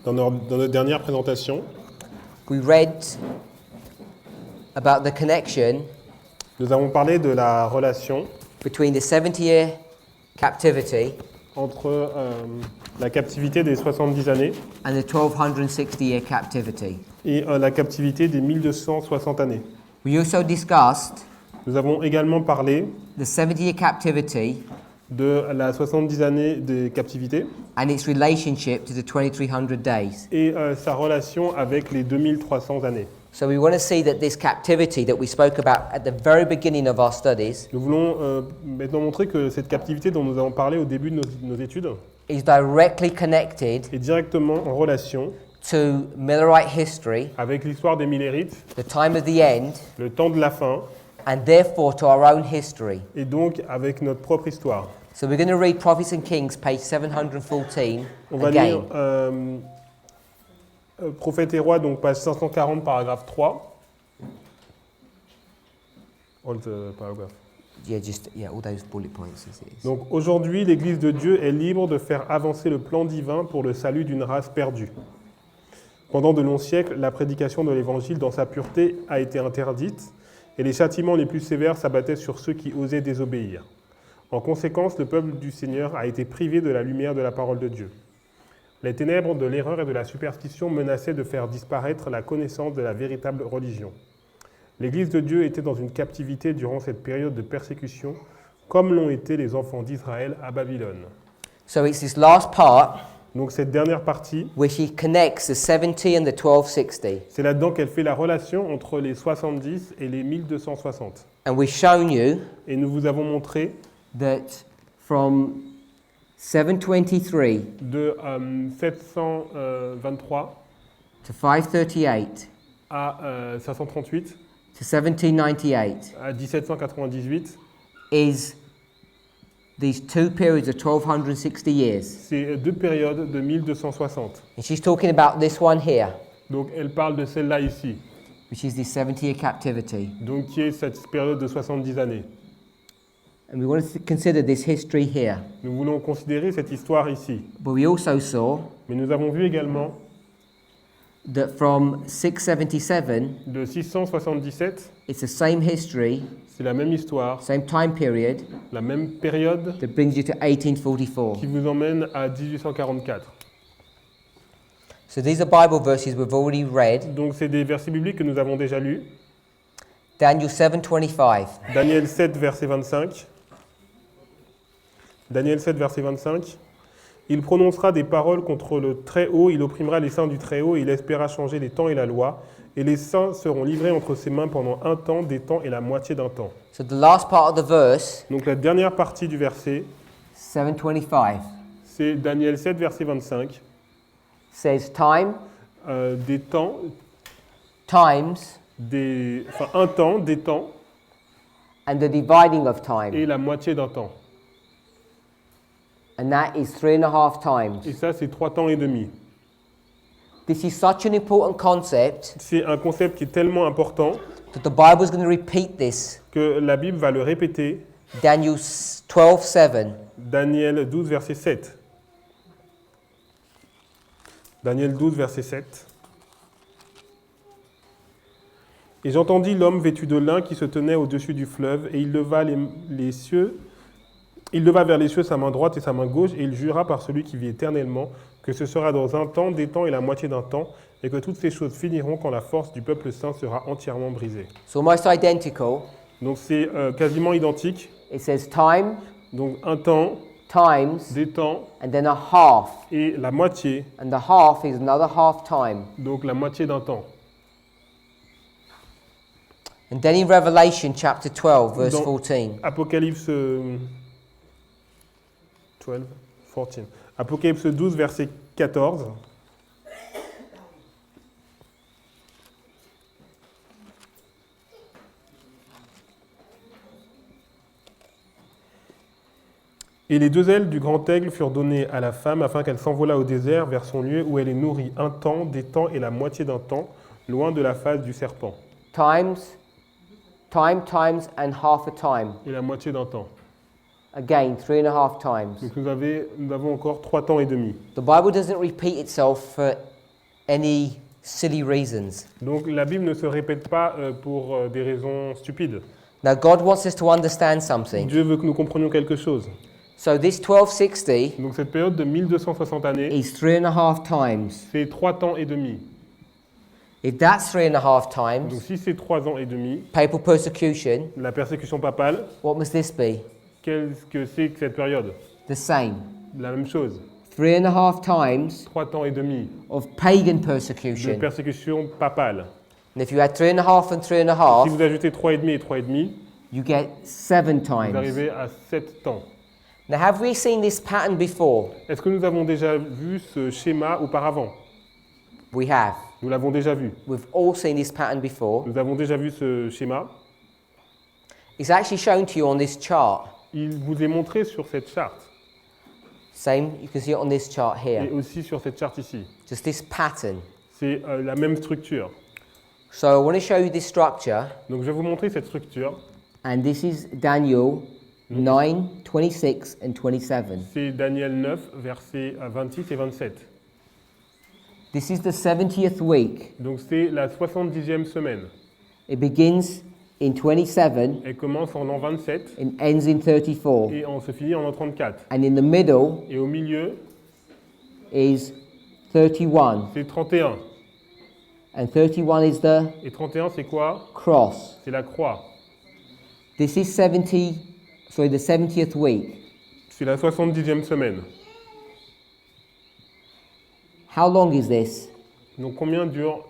Dans notre dernière présentation, we read about the connection nous avons parlé de la relation between the 70-year captivity entre la captivité des 70 années and the 1260-year captivity. et la captivité des 1260 années. We also discussed Nous avons également parlé the 70-year captivity de la 70 années de captivité and its relationship to the 2300 days. et sa relation avec les 2300 années. So we want to see that this captivity that we spoke about at the very beginning of our studies Nous voulons maintenant montrer que cette captivité dont nous avons parlé au début de nos études is directly connected est directement en relation to Millerite history, avec l'histoire des Millérites, the time of the end, le temps de la fin, and therefore to our own history. et donc avec notre propre histoire. So we're going to read Prophets and Kings, page 714, On va again. lire Prophètes et rois, donc page 540, paragraphe 3. All the paragraph. All those bullet points as it is. Donc aujourd'hui, l'Église de Dieu est libre de faire avancer le plan divin pour le salut d'une race perdue. Pendant de longs siècles, la prédication de l'Évangile dans sa pureté a été interdite et les châtiments les plus sévères s'abattaient sur ceux qui osaient désobéir. En conséquence, le peuple du Seigneur a été privé de la lumière de la parole de Dieu. Les ténèbres de l'erreur et de la superstition menaçaient de faire disparaître la connaissance de la véritable religion. L'Église de Dieu était dans une captivité durant cette période de persécution, comme l'ont été les enfants d'Israël à Babylone. So it's this last part Donc cette dernière partie, which he connects the 70 and the 1260. c'est là-dedans qu'elle fait la relation entre les 70 et les 1260. And we've shown you Et nous vous avons montré that from 723 de 723 to 538 à 538 to 1798 à 1798, is these two periods of 1260 years. c'est deux périodes de 1260. And she's talking about this one here, Donc elle parle de celle-là ici, which is the 70-year captivity. donc qui est cette période de 70 années. And we want to consider this history here. Nous voulons considérer cette histoire ici. But we also saw Mais nous avons vu également that from 677, de 677, it's the same history, c'est la même histoire, same time period, la même période that brings you to 1844. qui vous emmène à 1844. So these are Bible verses we've already read. Donc c'est des versets bibliques que nous avons déjà lus. Daniel 7:25. Daniel 7, verset 25. Daniel 7, verset 25. Il prononcera des paroles contre le Très-Haut, il opprimera les saints du Très-Haut, et il espéra changer les temps et la loi, et les saints seront livrés entre ses mains pendant un temps, des temps et la moitié d'un temps. So the last part of the verse, Donc la dernière partie du verset, 7:25, c'est Daniel 7, verset 25. says time, Des temps, times, un temps, des temps, and the dividing of time. et la moitié d'un temps. And that is 3.5 times. Et ça, c'est 3 temps et demi. This is such an important concept C'est un concept qui est tellement important that the Bible is going to repeat this. que la Bible va le répéter. Daniel 12:7. Daniel 12, verset 7. Daniel 12, verset 7. Et j'entendis l'homme vêtu de lin qui se tenait au-dessus du fleuve, et il leva les cieux. Il leva vers les cieux sa main droite et sa main gauche, et il jura par celui qui vit éternellement que ce sera dans un temps, des temps et la moitié d'un temps, et que toutes ces choses finiront quand la force du peuple saint sera entièrement brisée. It's almost identical. Donc c'est quasiment identique. It says time, Donc un temps, times, des temps and then a half. et la moitié, And the half is another half time. donc la moitié d'un temps. And then in Revelation chapter 12, verse Dans 14. Apocalypse 14. Apocalypse 12, verset 14. Et les deux ailes du grand aigle furent données à la femme afin qu'elle s'envolât au désert vers son lieu où elle est nourrie un temps, des temps et la moitié d'un temps, loin de la face du serpent. Times, times, and half a time. Et la moitié d'un temps. Again, 3.5 times. Donc nous avons encore 3 temps et demi. The Bible doesn't repeat itself for any silly reasons. Donc la Bible ne se répète pas pour des raisons stupides. Now, God wants us to understand something. Dieu veut que nous comprenions quelque chose. So, this 1260 Donc cette période de 1260 années, is 3.5 times. c'est 3 ans et demi. If that's 3.5 Donc times si c'est 3 ans et demi, papal persecution, la persécution papale, what must this be? qu'est-ce que c'est que cette période? The same. La même chose. 3.5 times 3 ans et demi of pagan de persecution. persécution papale. And if you add 3.5 and Si 3.5, vous ajoutez 3,5 et 3,5, you get 7 vous times. arrivez à 7 ans. Now, have we seen this pattern before? Est-ce que nous avons déjà vu ce schéma auparavant? We have. Nous l'avons déjà vu. We've all seen this pattern before. Nous avons déjà vu ce schéma. It's actually shown to you on this chart. Il vous est montré sur cette charte Same, you can see it on this chart et here. aussi sur cette charte ici. Just this pattern. C'est la même structure. So I want to show you this structure, Donc je vais vous montrer cette structure. and this is Daniel 9, 26, and 27. C'est Daniel 9, versets 26 et 27. This is the 70th week. Donc c'est la 70e semaine. It begins in 27 Elle commence en l'an 27 and ends in 34. et on se finit en l'an 34. And in the middle Et au milieu, is 31. c'est 31. And 31 is the Et 31, c'est quoi? cross. C'est la croix. This is the 70th week. C'est la 70e semaine. How long is this? Donc combien dure?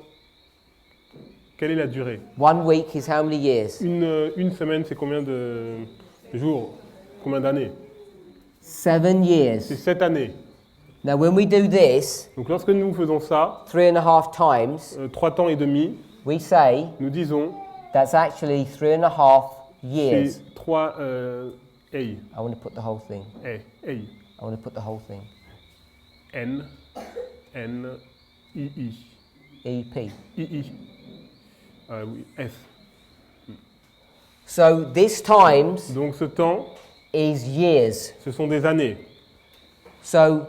Quelle est la durée? 1 week is how many years? Une semaine, c'est combien de jours? Combien d'années? 7 years. C'est 7 années. Now, when we do this Donc lorsque nous faisons ça, 3.5 times, 3 temps et demi, we say nous disons that's actually 3.5 years. c'est 3 ei, I want to put the whole thing. ei, ei, I want to put the whole thing. n, n, i, EP. i, oui, s. So this times Donc ce temps, is years. ce sont des années. So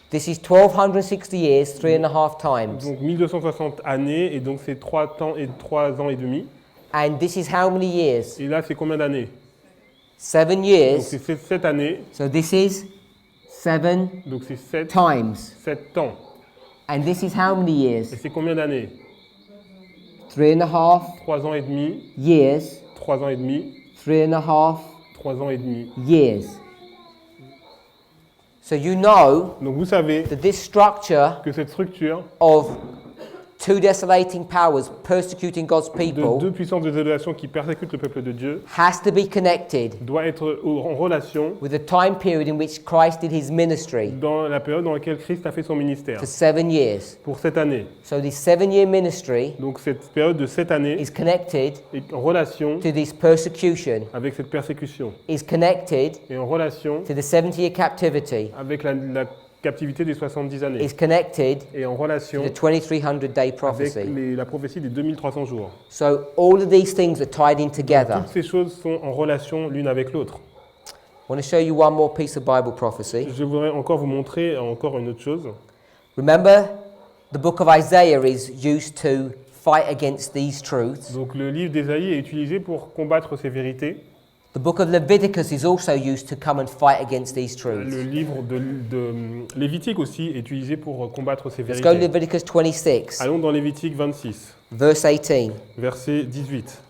this is 1260 years, 3.5 times. Donc 1260 années et donc c'est 3 temps et 3 ans et demi. And this is how many years? Et là c'est combien d'années? 7 Donc years. c'est 7 années. So this is 7 Donc c'est 7 times. 7 temps. And this is how many Et years? c'est combien d'années? 3.5 3 ans et demi, years, 3 ans et demi, 3.5 3 ans et demi. years. So you know Donc vous savez that this structure que cette structure of two desolating powers persecuting God's de people deux puissances de désolation qui persécutent le peuple de Dieu has to be connected doit être en relation with the time period in which Christ did his ministry dans la période dans laquelle Christ a fait son ministère, for 7 years. pour cette année. So this 7-year ministry Donc cette période de 7 années is connected est en relation to this persecution, avec cette persécution is connected et en relation to the 70-year captivity, avec la captivité des 70 années is connected et en to relation the 2300-day avec prophecy. la prophétie des 2300 jours. So all of these things are tied in together. Toutes ces choses sont en relation l'une avec l'autre. I want to show you one more piece of Bible prophecy. Je voudrais encore vous montrer encore une autre chose. Remember, the book of Isaiah is used to fight against these truths. Donc le livre d'Ésaïe est utilisé pour combattre ces vérités. The book of Leviticus is also used to come and fight against these Le truths. livre de Lévitique aussi est utilisé pour combattre ces Let's go to vérités. Leviticus 26, Allons dans Lévitique 26, verse 18. verset 18.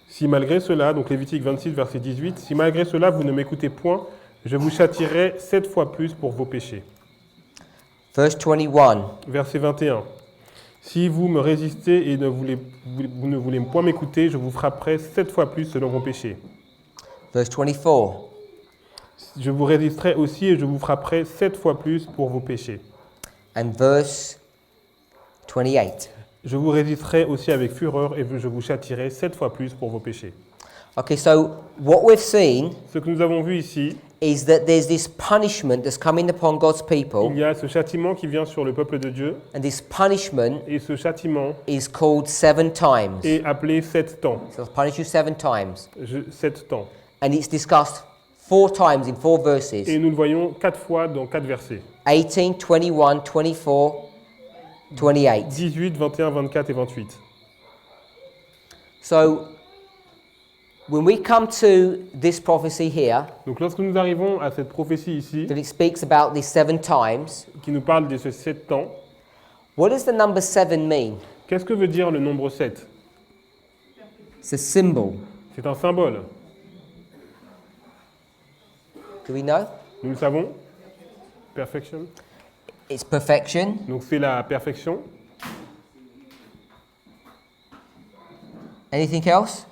Si malgré cela, donc Lévitique 26, verset 18, si malgré cela vous ne m'écoutez point, je vous châtierai 7 fois plus pour vos péchés. Verse 21. Verset 21. Si vous me résistez et vous ne voulez point m'écouter, je vous frapperai 7 fois plus selon vos péchés. Verse 24. Je vous résisterai aussi et je vous frapperai 7 fois plus pour vos péchés. And verse 28. Je vous résisterai aussi avec fureur et je vous châtierai 7 fois plus pour vos péchés. Okay, so what we've seen Ce que nous avons vu ici, is that there's this punishment that's coming upon God's il people, y a ce châtiment qui vient sur le peuple de Dieu, and this punishment et ce châtiment is called 7 times. est appelé 7 temps. So I'll punish you 7 times. 7 temps. And it's discussed 4 times in 4 verses. Et nous le voyons 4 fois dans 4 versets. 18, 21, 24, 28. 18, 21, 24 et 28. So when we come to this prophecy here, Donc lorsque nous arrivons à cette prophétie ici, that it speaks about these 7 times, qui nous parle de ces 7 temps, what does the number 7 mean? qu'est-ce que veut dire le nombre 7? It's a symbol. C'est un symbole. Do we know? Nous le savons. Perfection. It's perfection. Donc c'est la perfection. Anything else?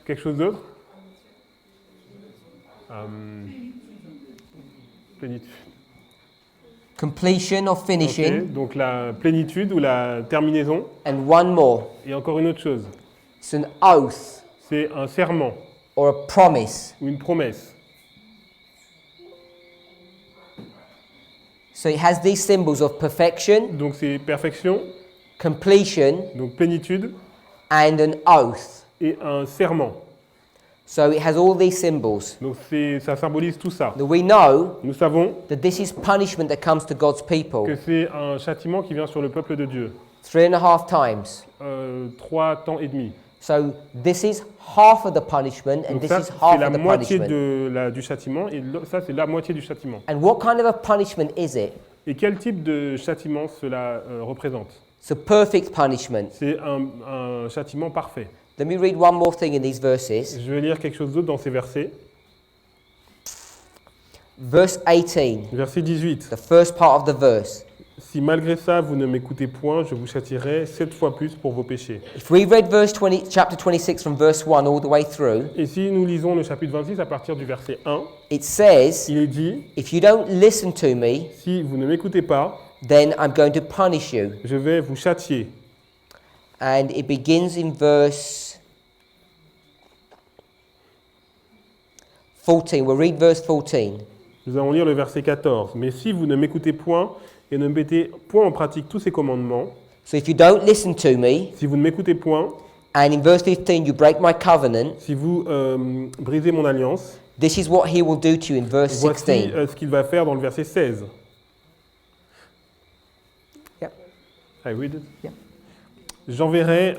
Quelque chose d'autre? Plénitude. Completion or finishing. Ok, donc la plénitude ou la terminaison. And one more. Et encore une autre chose. It's an oath C'est un serment or a promise. ou une promesse. So it has these symbols of perfection, Donc c'est perfection, completion, donc plénitude and an oath. et un serment. So it has all these symbols. Donc ça symbolise tout ça. That we know Nous savons that this is punishment that comes to God's people que c'est un châtiment qui vient sur le peuple de Dieu. 3.5 times. 3 temps et demi. So this is half of the punishment and Donc this ça, is c'est half la of the moitié punishment. du châtiment et ça, c'est la moitié du châtiment. And what kind of a punishment is it? Et quel type de châtiment cela représente? It's a perfect punishment. C'est un châtiment parfait. Let me read one more thing in these verses. Je vais lire quelque chose d'autre dans ces versets. Verse 18, Verset 18. the first part of the verse. Si malgré ça vous ne m'écoutez point, je vous châtierai 7 fois plus pour vos péchés. If we read chapter 26 from verse 1 all the way through, Et si nous lisons le chapitre 26 à partir du verset 1, it says, il est dit, if you don't listen to me, si vous ne m'écoutez pas, then I'm going to punish you. je vais vous châtier. And it begins in verse 14. We'll read verse 14. Nous allons lire le verset 14. Mais si vous ne m'écoutez point et ne mettez point en pratique tous ces commandements, So if you don't listen to me, si vous ne m'écoutez point, and in verse 15 you break my covenant, si vous brisez mon alliance, this is what he will do to you in verse voici 16. ce qu'il va faire dans le verset 16. Yep. I read it. Yeah. J'enverrai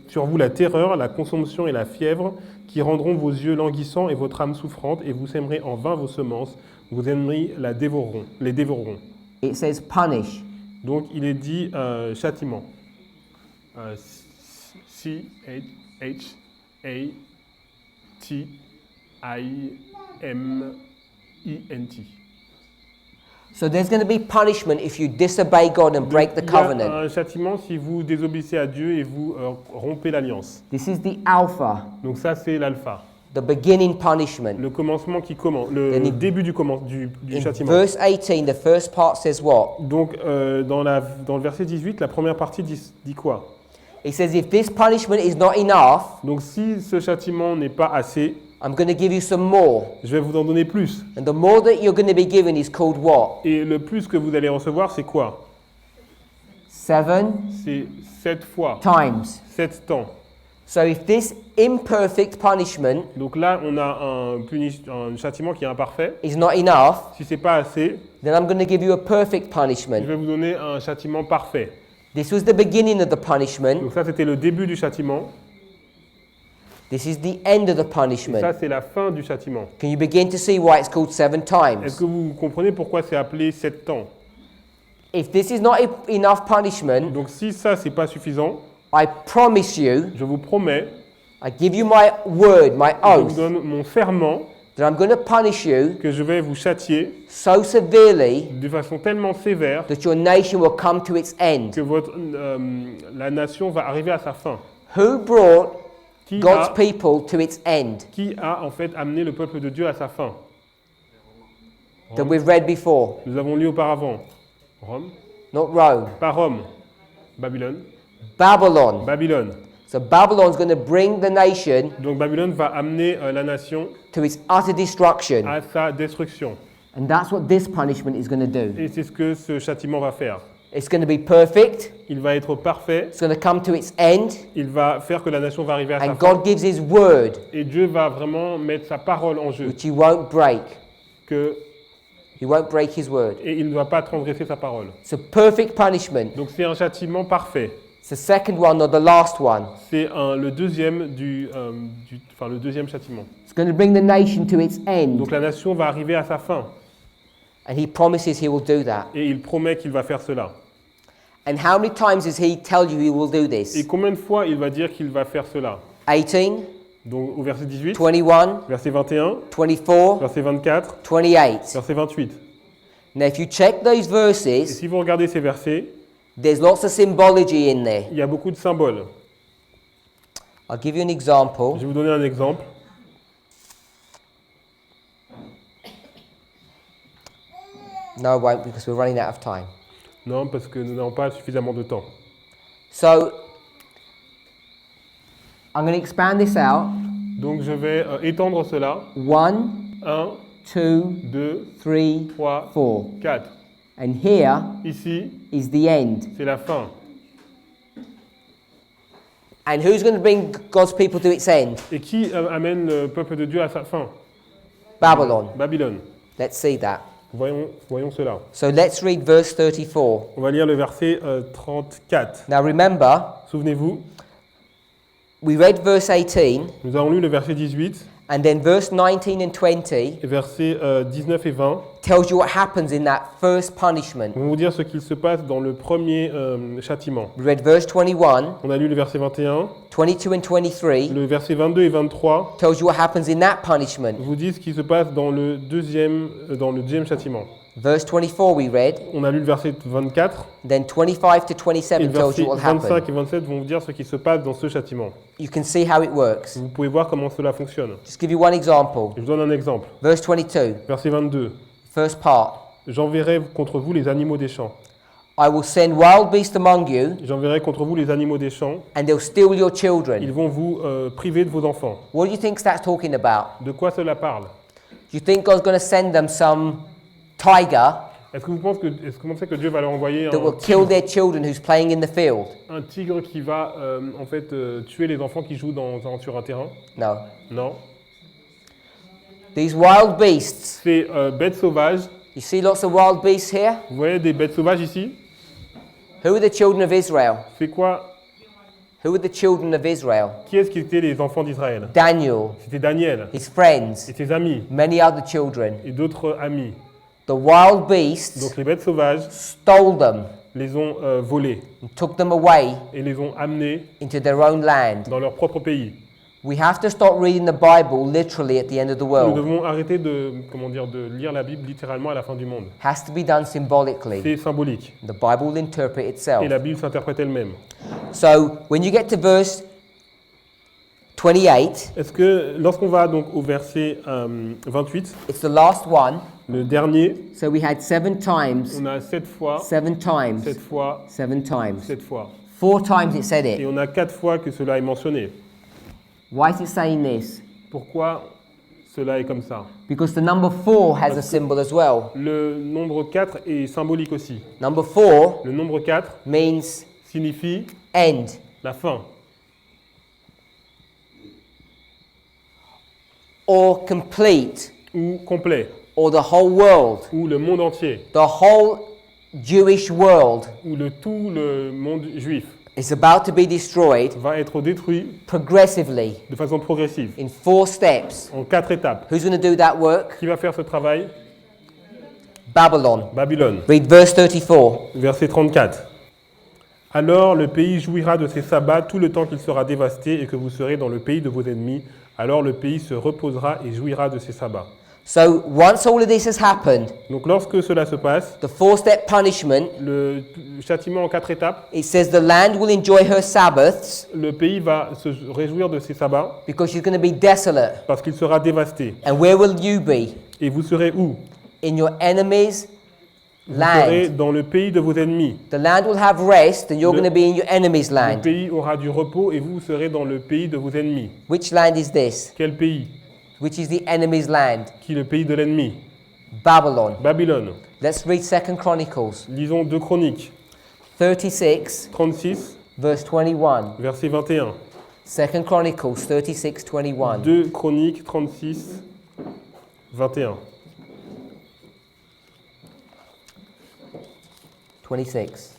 sur vous la terreur, la consomption et la fièvre qui rendront vos yeux languissants et votre âme souffrante, et vous sèmerez en vain vos semences, vos ennemis les dévoreront. It says punish. Donc il est dit châtiment. C-H-A-T-I-M-E-N-T. So there's going to be punishment if you disobey God and break the Il y a covenant. un châtiment si vous désobéissez à Dieu et vous rompez l'alliance. This is the alpha, Donc ça c'est l'alpha. the beginning punishment. Le commencement qui commence, le Then début du In châtiment. verse 18, the first part says what? Donc dans le verset 18, la première partie dit quoi? It says, if this punishment is not enough, Donc si ce châtiment n'est pas assez, I'm going to give you some more. je vais vous en donner plus. And the more that you're going to be given is called what? Et le plus que vous allez recevoir, c'est quoi? 7 C'est 7 fois, times. 7 temps. So if this imperfect punishment Donc là, on a un châtiment qui est imparfait. is not enough, Si c'est pas assez, then I'm going to give you a perfect je punishment. vais vous donner un châtiment parfait. This was the beginning of the punishment. Donc ça, c'était le début du châtiment. This is the end of the Et ça, punishment. c'est la fin du châtiment. Can you begin to see why it's called 7 Est-ce times? que vous comprenez pourquoi c'est appelé 7 temps? If this is not enough punishment, Donc si ça, c'est pas suffisant, I promise you, je vous promets, I give you my word, my je vous oath, donne mon serment that I'm going to punish you que je vais vous châtier so severely de façon tellement sévère that your nation will come to its end. que la nation va arriver à sa fin. Who brought Qui God's a, people to its end? qui a en fait amené le peuple de Dieu à sa fin? That we've read before. Nous avons lu auparavant. Rome? Not Rome. Pas Rome. Babylone. Babylon. Babylone. So Babylon's going to bring the nation Donc Babylone va amener la nation to its utter destruction. à sa destruction. And that's what this punishment is going to do. Et c'est ce que ce châtiment va faire. It's going to be perfect. Il va être parfait. It's going to come to its end. Il va faire que la nation va arriver à sa And fin. God gives his word, Et Dieu va vraiment mettre sa parole en jeu. which he won't break. Que, He won't break his word. et il ne va pas transgresser sa parole. It's a perfect punishment. Donc c'est un châtiment parfait. It's the second one or the last one. C'est le deuxième le deuxième châtiment. It's going to bring the nation to its end. Donc la nation va arriver à sa fin. And he promises he will do that. Et il promet qu'il va faire cela. And how many times does he tell you he will do Et this? combien de fois il va dire qu'il va faire cela? 18, Donc au verset 18, 21, verset 21, 24, verset 24, 28. verset 28. Now if you check those Et verses, si vous regardez ces versets, there's lots of symbology in there. il y a beaucoup de symboles. I'll give you an example. Je vais vous donner un exemple. No, I won't because we're running out of time. Non, parce que nous n'avons pas suffisamment de temps. So I'm going to expand this out. Donc je vais étendre cela. 1, 1, 2, 2, 3, 3, 4. 4. And here Ici, is the end. c'est la fin. And who's going to bring God's people to its end? Et qui amène le peuple de Dieu à sa fin? Babylon. Babylone. Let's see that. Voyons cela. So let's read verse 34. On va lire le verset 34. Now remember, Souvenez-vous, we read verse 18 nous avons lu le verset 18, and then verse 19 and 20 et versets 19 et 20. tells you what happens in that first punishment. On va vous dire ce qu'il se passe dans le premier châtiment. We read verse 21, On a lu le verset 21, 22 and 23 le verset 22 et 23 tells you what happens in that punishment. vous disent ce qui se passe dans le deuxième châtiment. Verse 24 we read, On a lu le verset 24, then 25 to et 27 le tells verset you what will 25 happen. et 27 vont vous dire ce qui se passe dans ce châtiment. You can see how it works. Vous pouvez voir comment cela fonctionne. Just give you one example. Je vous donne un exemple. Verse 22, Verset 22. first part. J'enverrai contre vous les animaux des champs. I will send wild beasts among you, J'enverrai contre vous les animaux des champs. and they'll steal your Ils children. vont vous priver de vos enfants. What do you think that's talking about? De quoi cela parle? Do you think God's going to send them some tiger Est-ce que vous pensez que Dieu va leur envoyer that will kill their children who's playing in the field? un tigre qui va tuer les enfants qui jouent sur un terrain? No. Non. These wild beasts. Ces bêtes sauvages. You see lots of wild beasts here? Vous voyez des bêtes sauvages ici? Who are the children of Israel? C'est quoi? Who are the children of Israel? Qui est-ce qui étaient les enfants d'Israël? Daniel, C'était Daniel his friends, et ses amis many other children. et d'autres amis. The wild beasts Donc les bêtes sauvages stole them les ont volés and took them away et les ont amenés into their own land. dans leur propre pays. We have to stop reading the Bible literally at the end of the Nous world. devons arrêter de lire la Bible littéralement à la fin du monde. It has to be done symbolically. C'est symbolique. The Bible will interpret itself. Et la Bible s'interprète elle-même. So when you get to verse 28, Est-ce que lorsqu'on va donc au verset 28, it's the last one. le dernier, So we had 7 times, on a 7 fois, 7 times, 7 fois, 7 times. 7 fois. 4 times it said Et it. on a 4 fois que cela est mentionné. Why is it saying this? Pourquoi cela est comme ça? Because the number 4 has a symbol as well. Le nombre 4 est symbolique aussi. Number 4 Le nombre 4 means signifie end. la fin, Or complete, ou complet, or the whole world, ou le monde entier, the whole Jewish world ou tout le monde juif is about to be destroyed va être détruit progressively de façon progressive, in 4 steps. en 4 étapes. Who's going to do that work? Qui va faire ce travail? Babylon. Babylone. Read verse 34. Verset 34. Alors le pays jouira de ses sabbats tout le temps qu'il sera dévasté et que vous serez dans le pays de vos ennemis. Alors le pays se reposera et jouira de ses sabbats. So once all of this has happened, Donc lorsque cela se passe, the 4-step punishment, le châtiment en 4 étapes, it says the land will enjoy her Sabbaths le pays va se réjouir de ses sabbats because she's going to be desolate. parce qu'il sera dévasté. And where will you be? Et vous serez où? In your enemies' Vous serez land. dans le pays de vos ennemis. The land will have rest and you're Le- going to be in your enemy's Le land. pays aura du repos et vous serez dans le pays de vos ennemis. Which land is this? Quel pays? Which is the enemy's land? Qui est le pays de l'ennemi? Babylon. Babylone. Let's read 2 Chronicles Lisons 2 Chroniques 36, 36, verse 21. verset 21. 2 Chronicles 36, 21. 2 Chroniques 36, 21. 26.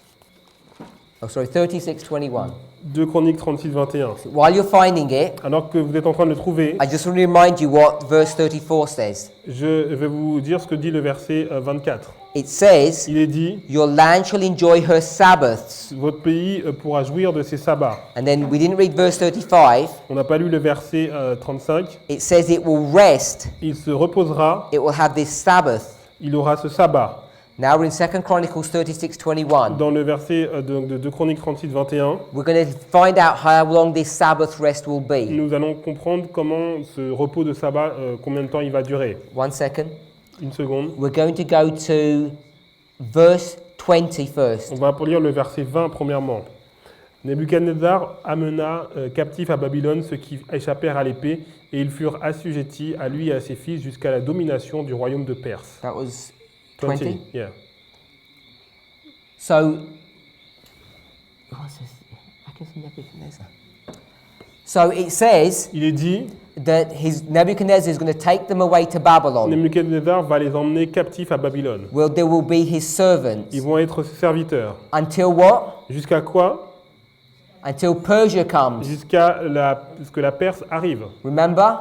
Oh, sorry, 36, 21. 2 Chroniques 36, 21. While you're finding it, Alors que vous êtes en train de le trouver, I just want to remind you what verse 34 says. je vais vous dire ce que dit le verset 24. It says, Il est dit, your land shall enjoy her Sabbaths. votre pays pourra jouir de ses sabbats. And then we didn't read verse 35. On n'a pas lu le verset 35. It says it will rest. Il se reposera, It will have this Sabbath. il aura ce sabbat. Now we're in 2 Chronicles 36, 21. Dans le verset de 2 Chroniques 36, 21, We're going to find out how long this Sabbath rest will be. nous allons comprendre comment ce repos de sabbat, combien de temps il va durer. 1 second. Une seconde. We're going to go to verse 20 first. On va lire le verset 20 premièrement. Nebuchadnezzar amena captifs à Babylone ceux qui échappèrent à l'épée, et ils furent assujettis à lui et à ses fils jusqu'à la domination du royaume de Perse. That was 20. Yeah. So, so it says Il est dit, that Nebuchadnezzar is going to take them away to Babylon. Nebuchadnezzar va les emmener captifs à Babylone. Well, they will be his servants. Ils vont être ses serviteurs. Until what? Jusqu'à quoi? Until Persia comes. Jusqu'à ce que la Perse arrive. Remember?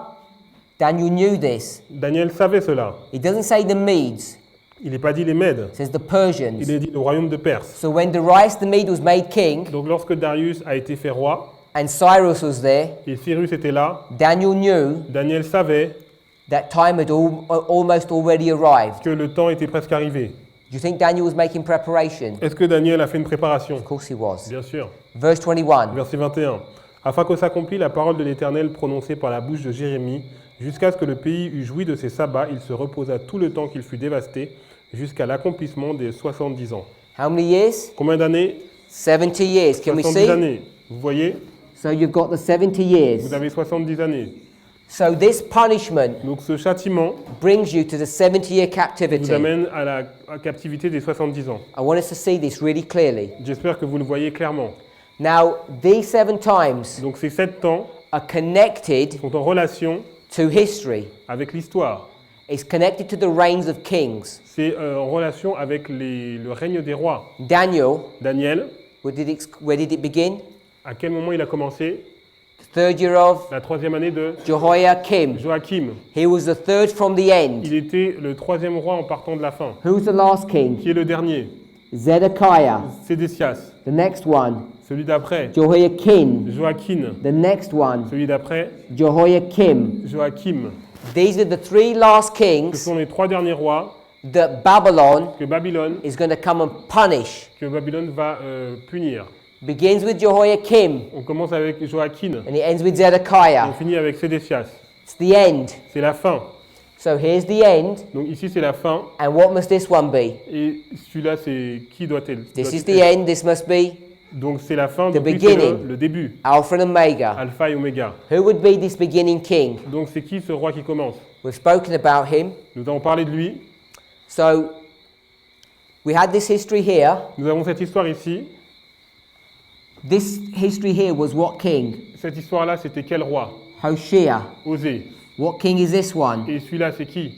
Daniel knew this. Daniel savait cela. It doesn't say the Medes, Il n'est pas dit les Mèdes, it says the Persians. il est dit le royaume de Perse. So when Darius the Mede was made king Donc lorsque Darius a été fait roi, and Cyrus was there, et Cyrus était là, Daniel knew Daniel savait that time had almost already arrived. que le temps était presque arrivé. Do you think Daniel was making preparation? Est-ce que Daniel a fait une préparation? Of course he was. Bien sûr. Verse 21. Verset 21. Afin que s'accomplisse la parole de l'Éternel prononcée par la bouche de Jérémie, jusqu'à ce que le pays eût joui de ses sabbats, il se reposa tout le temps qu'il fut dévasté, jusqu'à l'accomplissement des 70 ans. How many years? Combien d'années? 70 years. Can we 70 see? années. Vous voyez? So you've got the 70 years. Vous avez 70 années. So this punishment Donc ce châtiment brings you to the 70-year vous captivity. amène à la captivité des 70 ans. I want us to see this really clearly. J'espère que vous le voyez clairement. Now, these 7 times Donc ces 7 temps are connected sont en relation to history. avec l'histoire. It's connected to the reigns of kings. C'est en relation avec le règne des rois. Daniel, Daniel, where did it begin? à quel moment il a commencé? Third year of La 3e année de Jehoiakim. Joachim. He was the third from the end. Il était le 3e roi en partant de la fin. Who's the last king? Qui est le dernier? Zedekiah. Sédécias. The next one, Celui d'après, Jehoiakim. Joachim. The next one, Celui d'après, Jehoiakim. Joachim. These are the 3 last Ce kings sont les 3 derniers rois that Babylon que Babylone, is going to come and punish. va punir. Begins with Jehoiakim On commence avec Joachim. and it ends with On Zedekiah. finit avec Sédécias. It's the end. C'est la fin. So here's the end. Donc ici c'est la fin. And what must this one be? Et celui-là c'est qui doit-il? This is the end. This must be Donc c'est la fin. The Donc lui, c'est beginning. le début. Alpha and Omega. Alpha et Oméga. Who would be this beginning king? Donc c'est qui ce roi qui commence? We've spoken about him. Nous avons parlé de lui. So we had this history here. Nous avons cette histoire ici. This history here was what king? Cette histoire-là c'était quel roi? Hoshea. Osée. What king is this one? Et celui-là c'est qui?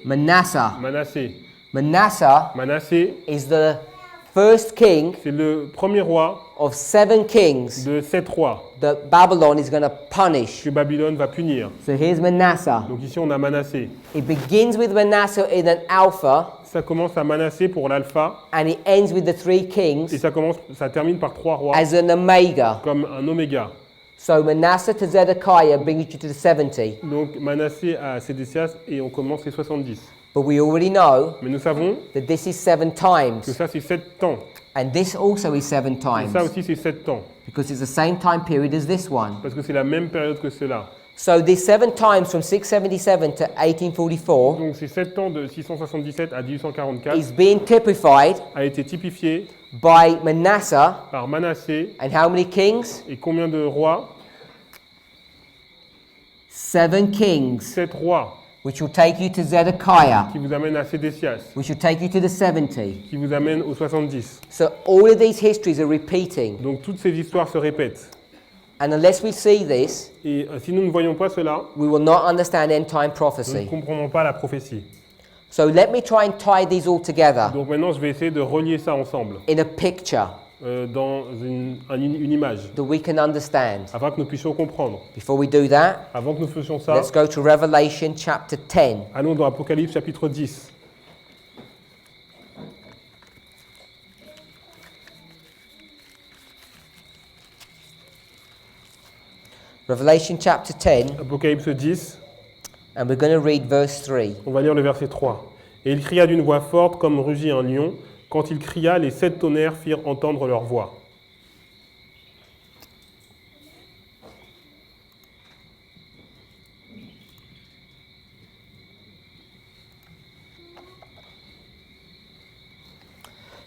Manasseh. Manassé. Manasseh Manassé, is the first king c'est le premier roi of 7 kings de 7 rois that Babylon is going to punish. que Babylone va punir. So here's Manasseh. Donc ici on a Manassé. It begins with Manasseh in an alpha Ça commence à Manassé pour l'alpha and it ends with the 3 et kings ça termine par 3 rois as an omega. comme un oméga. So Manasseh to Zedekiah brings you to the 70. Donc Manassé à Sédécias et on commence les 70. But we already know Mais nous savons that this is 7 que times. ça c'est 7 temps. And this also is 7 Et times. ça aussi c'est 7 temps. Because it's the same time period as this one. Parce que c'est la même période que cela. So these 7 times from 677 to 1844 Donc ces 7 ans de 677 à 1844 is being typified a été typifié by Manasseh par Manassé and how many kings? et combien de rois? 7 kings, 7 rois which will take you to Zedekiah, qui vous amènent à Sédécias, which will take you to the 70. qui vous amènent aux 70. So all of these histories are repeating. Donc toutes ces histoires se répètent. And unless we see this, Et si nous ne voyons pas cela, we will not understand end time nous ne prophecy. comprenons pas la prophétie. So let me try and tie these all together Donc maintenant, je vais essayer de relier ça ensemble in a picture dans une image, that we can understand. afin que nous puissions comprendre. Before we do that, Avant que nous fassions ça, let's go to Revelation chapter 10. allons dans Apocalypse chapitre 10. Revelation chapter 10, Apocalypse 10, and we're going to read verse 3. on va lire le verset 3. Et il cria d'une voix forte comme rugit un lion. Quand il cria, les 7 tonnerres firent entendre leur voix.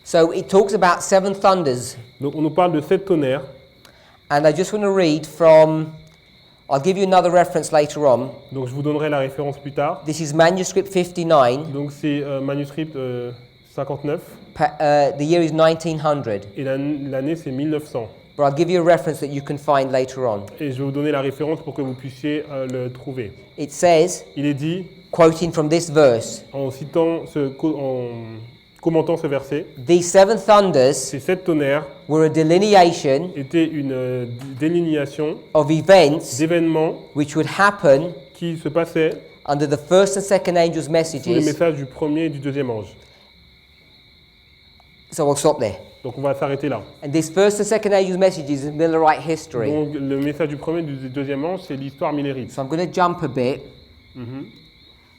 So it talks about 7 thunders, Donc on nous parle de 7 tonnerres. and I just want to read from, I'll give you another reference later on. Donc je vous donnerai la référence plus tard. This is manuscript 59, Donc c'est manuscrit 59 the year is 1900, et l'année c'est 1900. but I'll give you a reference that you can find later on. Et je vais vous donner la référence pour que vous puissiez le trouver. It says, Il est dit, quoting from this verse, en commentant ce verset, these 7 thunders ces 7 tonnerres were a delineation étaient une délinéation of events d'événements which would happen qui se passaient under the first and second angels' sous le messages. message du premier et du deuxième ange. So we'll stop there. Donc on va s'arrêter là. And this first and second angels' messages is Millerite history. Donc le message du premier et du deuxième ange, c'est l'histoire millérite. So I'm going to jump a bit.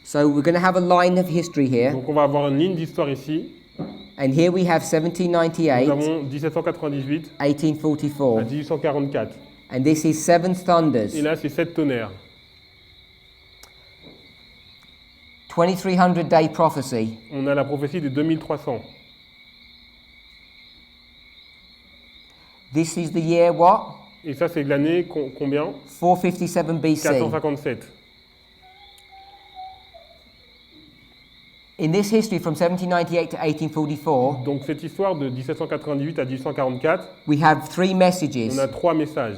So we're going to have a line of history here. Donc on va avoir une ligne d'histoire ici. And here we have Nous 1798, avons 1798 à 1844. 1844. And this is 7 thunders, Et là, c'est 7 tonnerres. 2300 day prophecy. On a la prophétie des 2300. This is the year what? Et ça, c'est l'année combien? 457 BC. 457. In this history from 1798 to 1844, Donc cette histoire de 1798 à 1844, we have 3 messages. on a 3 messages.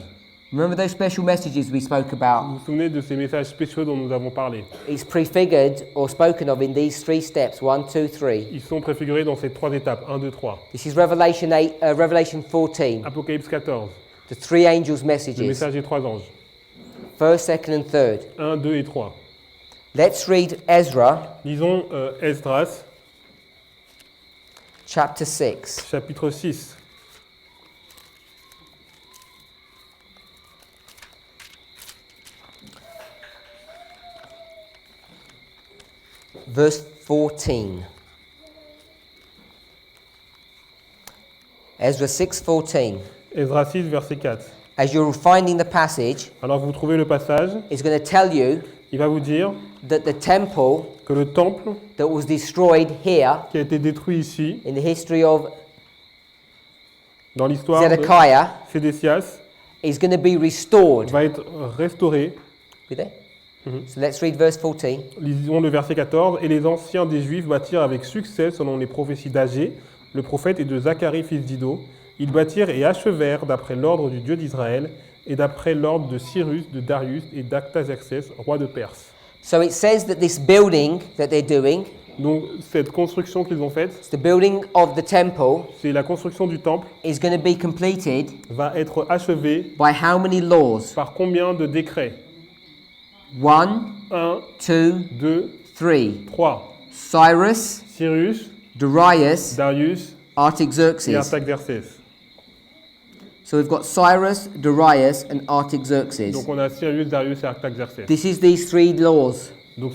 Remember those special messages we spoke Vous about? vous souvenez de ces messages spéciaux dont nous avons parlé? It's prefigured or spoken of in these 3 steps, 1, 2, 3. Ils sont préfigurés dans ces 3 étapes, 1, 2, 3. This is Revelation 14, Apocalypse 14, the 3 angels' le messages, message des 3 anges. first, second and third. 1, 2 et 3. Let's read Ezra Lisons Esdras, chapter 6. chapitre 6. Verse 14. Ezra 6:14. Esdras 6, verset 4. As you're finding the passage, Alors vous trouvez le passage, it's going to tell you il va vous dire that the temple que le temple that was destroyed here qui a été détruit ici, in the history of dans l'histoire de Zedekiah Sédécias, is going to be restored. va être restauré. You there? So let's read verse 14. Lisons le verset 14. Et les anciens des Juifs bâtirent avec succès selon les prophéties d'Agé, le prophète, et de Zacharie, fils d'Ido. Ils bâtirent et achevèrent d'après l'ordre du Dieu d'Israël et d'après l'ordre de Cyrus, de Darius et d'Artaxerxès, roi de Perse. So it says that this building that they're doing, Donc cette construction qu'ils ont faite, it's the building of the temple, c'est la construction du temple, is going to be completed va être achevée by how many laws? par combien de décrets? 1, 1, 2, 2, 3. 3. Cyrus, Cyrus, Darius, Darius et Artaxerxes. Artaxerxès. So we've got Cyrus, Darius, and Artaxerxes. Donc on a Cyrus, Darius et Artaxerxès. This is these 3 laws. Donc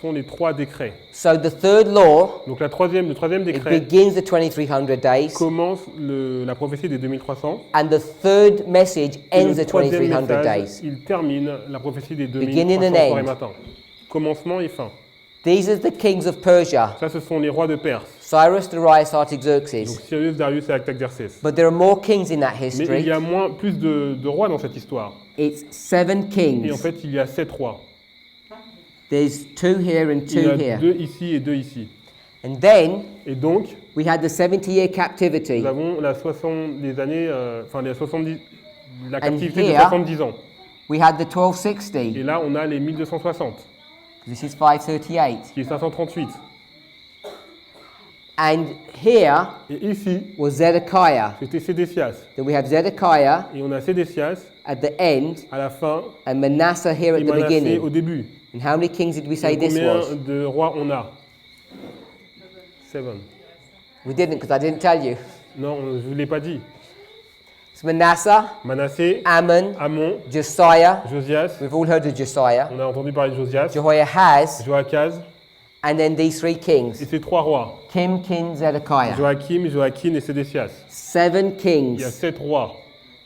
sont les 3 décrets. So the third law, Donc le troisième it décret begins the 2300 days, commence la prophétie des 2300. and the third message Et ends le the troisième 2300 message, days. il termine la prophétie des Beginning 2300 and soir et end. matin. Commencement et fin. These are the kings of Persia, Ça, ce sont les rois de Perse. Cyrus, Darius, Donc Artaxerxes. Cyrus, Darius et Artaxerxès. But there are more kings in that Mais il history. y a plus de rois dans cette histoire. It's 7 Et en kings. fait, il y a 7 rois. There's 2 here and Il y 2 a here. 2 ici et 2 ici. And then Et donc, we had the 70-year captivity. nous avons la 60 des années, les 70, la captivité de here- 70 ans. We had the Et 1260. là, on a les 1260, This is 538. qui est 538. And here Et ici, was Zedekiah. c'était Sédécias. Then we have Zedekiah Et on a Sédécias at the end à la fin and Manasseh here et at the Manassé beginning. au début. And how many kings did we say Et this combien was? de rois on a? 7. We didn't because I didn't tell you. Non, je ne vous l'ai pas dit. It's Manasseh, Manassé, Ammon, Amon, Josiah. Josias. We've all heard of Josiah. On a entendu parler de Josias. Jehoiahaz, Joachaz. and then these 3 Et kings. ces 3 rois. Kim, Zedekiah. Joachim, Joachim et Sédécias. 7 Il y a kings. 7 rois.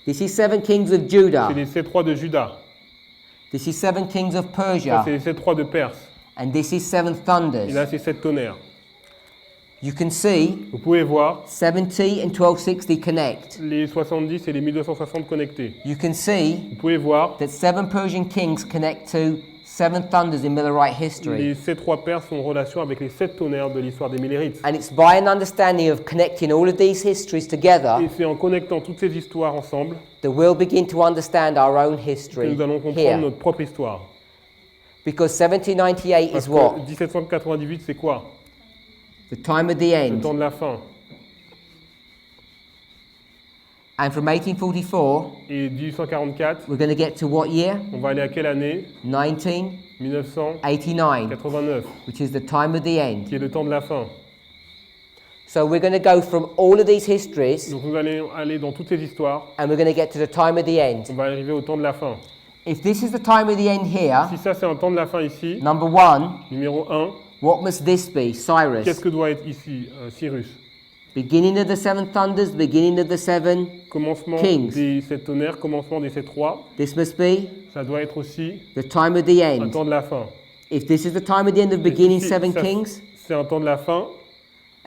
This is 7 kings of C'est Judah. les 7 rois de Juda. This is 7 kings of Ça, Persia. c'est les 7 rois de Perse. And this is 7 Et thunders. là, c'est 7 tonnerres. You can see Vous pouvez voir 70 and 1260 connect. les 70 et les 1260 connectés. You can see Vous pouvez voir that 7 Persian kings connect to 7 thunders in Millerite history. les 7 rois perses sont en relation avec les 7 tonnerres de l'histoire des Millérites. And it's by an understanding of connecting all of these histories together Et c'est en connectant toutes ces histoires ensemble that we'll begin to understand our own que history nous allons comprendre here. notre propre histoire. Because 1798 Parce is what? que 1798, c'est quoi? The time of the Le end. temps de la fin. And from 1844, Et 1844, we're going to get to what year? on va aller à quelle année? 1989, 1989, which is the time of the end. qui est le temps de la fin. So we're going to go from all of these histories Donc nous allons aller dans toutes ces histoires. and we're going to get to the time of the end. On va arriver au temps de la fin. If this is the time of the end here, Si ça c'est un temps de la fin ici, number 1, numéro 1, what must this be? qu'est-ce Cyrus. que doit être ici? Cyrus. Beginning of the 7 thunders, beginning of the 7. Commencement Kings. des 7 tonnerres, commencement des 7 rois. This must be Ça doit être aussi the time of the un end. temps de la fin. If this is the time of the end of beginning Si 7 ça, kings, c'est un temps de la fin.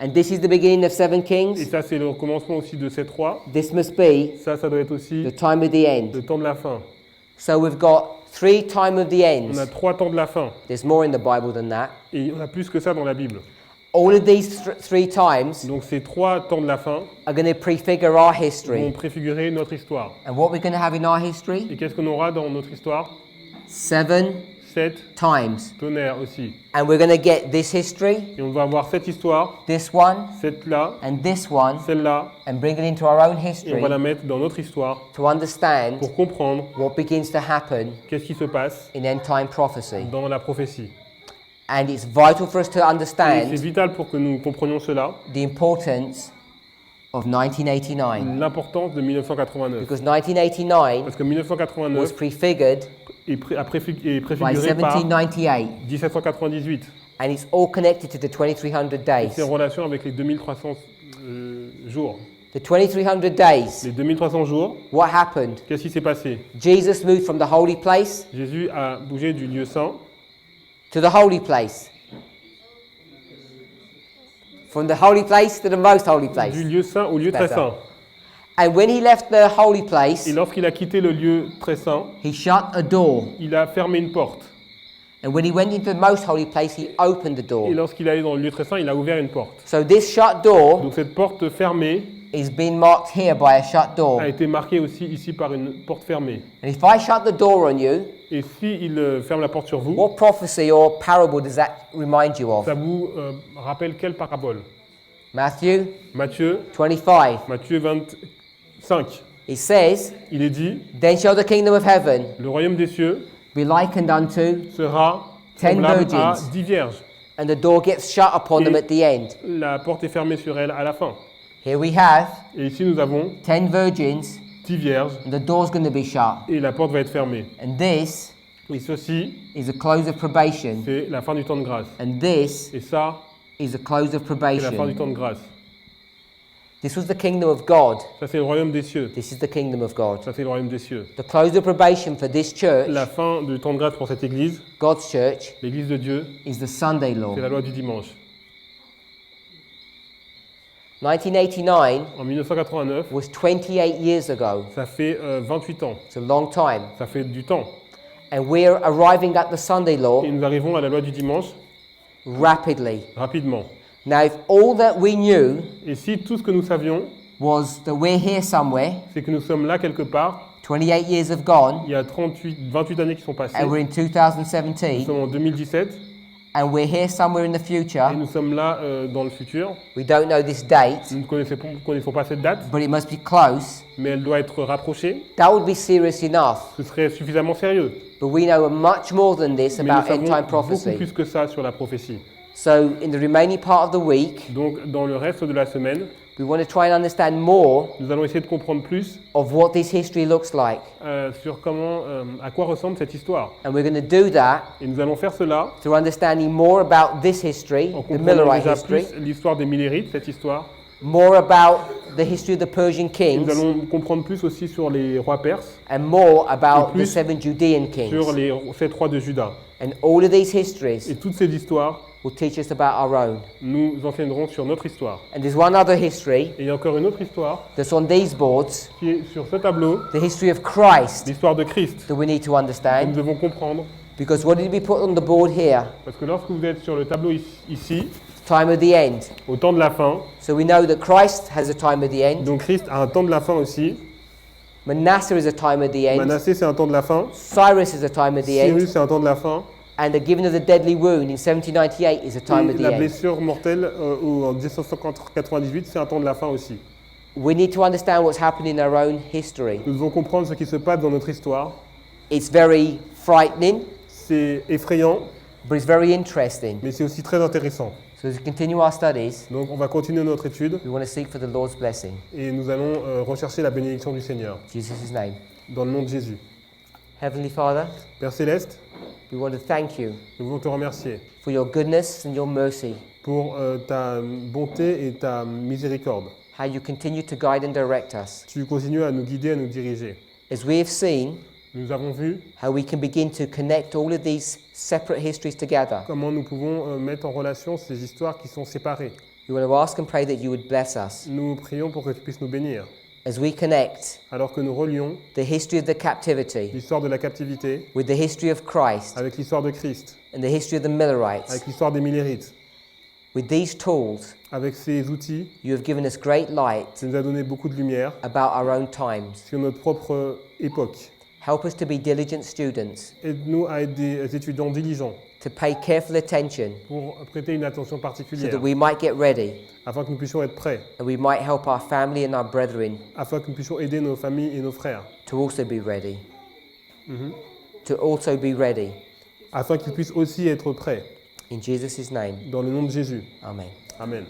and this is the beginning of 7 Et kings, ça c'est le commencement aussi de 7 rois. this must be Ça doit être aussi the time of the end. le temps de la fin. So we've got 3 time of the On a ends. 3 temps de la fin. There's more in the Bible than that. Et on a plus que ça dans la Bible. All of these 3 times Donc ces 3 temps de la fin are going to prefigure our vont history. préfigurer notre histoire. And what we're going to have in our history? Et qu'est-ce qu'on aura dans notre histoire? 7 7 times. tonnerres aussi. And we're going to get this history, Et on va avoir cette histoire, this one, cette là, and this one, celle-là, and bring it into our own et on history va la mettre dans notre histoire to understand pour comprendre what begins to happen qu'est-ce qui se passe in end time prophecy. dans la prophétie. And it's vital for us to Et c'est understand vital pour que nous comprenions cela, the importance of 1989. l'importance de 1989. Because 1989 Parce que was 1989 prefigured est by préfiguré par 1798. 1798. And it's all connected to the 2300 Et days. c'est en relation avec les 2300 jours. The 2300 days, Les 2300 jours, what happened? qu'est-ce qui s'est passé? Jesus moved from the holy place Jésus a bougé du lieu saint to the holy place. From the holy place to the most holy place. du lieu saint au lieu très Better. saint. And when he left the holy place, Et lorsqu'il a quitté le lieu très saint, he shut a door. il a fermé une porte. And when he went into the most holy place, he opened the Et door. lorsqu'il est allé dans le lieu très saint, il a ouvert une porte. So this shut door Donc cette porte fermée is being marked here by a shut door. a été marquée aussi ici par une porte fermée. And if I shut the door on you, Et s'il ferme la porte sur vous, what prophecy or parable does that remind you of? ça vous rappelle quelle parabole? Matthew Matthieu, 25. Matthieu 25. It says, Il est dit, Then shall the kingdom of heaven le royaume des cieux be likened unto, sera 10 semblable à virgins. 10 vierges. and the door gets shut upon them Et at the end. la porte est fermée sur elles à la fin. Here we have Et ici nous avons 10 virgins, 10 vierges and the door's going to be shut. et la porte va être fermée. And this Et ceci, is the close of probation, c'est la fin du temps de grâce. and this Et ça, is the close of c'est la fin du probation. temps de grâce. This was the kingdom of God. Ça, c'est le royaume des cieux. This is the kingdom of God. Ça, c'est le royaume des cieux. The close of probation for this church, La fin du temps de grâce pour cette église, God's church, l'église de Dieu, is the Sunday law. c'est la loi du dimanche. 1989 En 1989, was 28 years ago. ça fait 28 ans. It's a long time. Ça fait du temps. And we're arriving at the Sunday law Et nous arrivons à la loi du dimanche rapidly. rapidement. Now, if all that we knew Et si tout ce que nous savions, was that we're here somewhere, c'est que nous sommes là quelque part, 28 years have gone, il y a 28 années qui sont passées, and we're in nous 2017, sommes en 2017, and we're here somewhere in the et future, nous sommes là dans le futur. we don't know this date, Nous ne connaissons pas cette date, but it must be close, mais elle doit être rapprochée. that would be serious enough. Ce serait suffisamment sérieux. But we know much more than this Mais nous about savons end-time beaucoup prophecy. plus que ça sur la prophétie. So, in the remaining part of the week, Donc, dans le reste de la semaine, we want to try and understand more nous allons essayer de comprendre plus of what this history looks like. sur à quoi ressemble cette histoire. And we're going to do that Et nous allons faire cela through understanding more about this history, en the comprenant Millerite déjà history, plus l'histoire des Millérites, cette histoire. more about the history of the Persian Et kings, nous allons comprendre plus aussi sur les rois perses, and more about plus the 7 Judean kings. sur les 7 rois de Juda. And all of these histories Et toutes ces histoires, will teach us about our own. nous enseignerons sur notre histoire. And there's one other history Et il y a encore une autre histoire that's on these boards, qui est sur ce tableau, the history of Christ, l'histoire de Christ, that we need to que nous understand. devons comprendre. Because what did we put on the board here? Parce que lorsque vous êtes sur le tableau ici, Time of the end. au temps de la fin, So we know that Christ has a time of the end. donc Christ a un temps de la fin aussi. Manasseh is a time of the end. Manassé, c'est un temps de la fin. Cyrus is a time of the end. Cyrus, c'est un temps de la fin. And the giving of the deadly wound in 1798 is a time Et of the la end. blessure mortelle en 1998, c'est un temps de la fin aussi. We need to understand what's happening in our own history. Nous devons comprendre ce qui se passe dans notre histoire. It's very frightening, C'est effrayant, but it's very interesting. mais c'est aussi très intéressant. So as we continue our studies, Donc on va continuer notre étude we want to seek for the Lord's blessing. et nous allons rechercher la bénédiction du Seigneur. In Jesus' name. Dans le nom de Jésus. Heavenly Father, Père Céleste, we want to thank you nous voulons te remercier for your goodness and your mercy, pour ta bonté et ta miséricorde. how you continue to guide and direct us. Tu continues à nous guider, à nous diriger. As we have seen Nous avons vu how we can begin to connect all of these separate histories together, comment nous pouvons mettre en relation ces histoires qui sont séparées. we want to ask and pray that you would bless us Nous prions pour que tu puisses nous bénir. as we connect Alors que nous relions the history of the captivity l'histoire de la captivité with the history of Christ avec l'histoire de Christ, and the history of the Millerites. avec l'histoire des Millérites. With these tools, Avec ces outils, you have given us great light tu nous as donné beaucoup de lumière about our own times. sur notre propre époque. Help us to be diligent students, Aide-nous à être des étudiants diligents to pay careful attention pour prêter une attention so particulière, that we might get ready afin que nous puissions être prêts, and we might help our family and our brethren afin que nous puissions aider nos familles et nos frères, to also be ready. To also be ready. afin qu'ils puissent aussi être prêts. In Jesus' name, Dans le nom de Jésus. amen. Amen.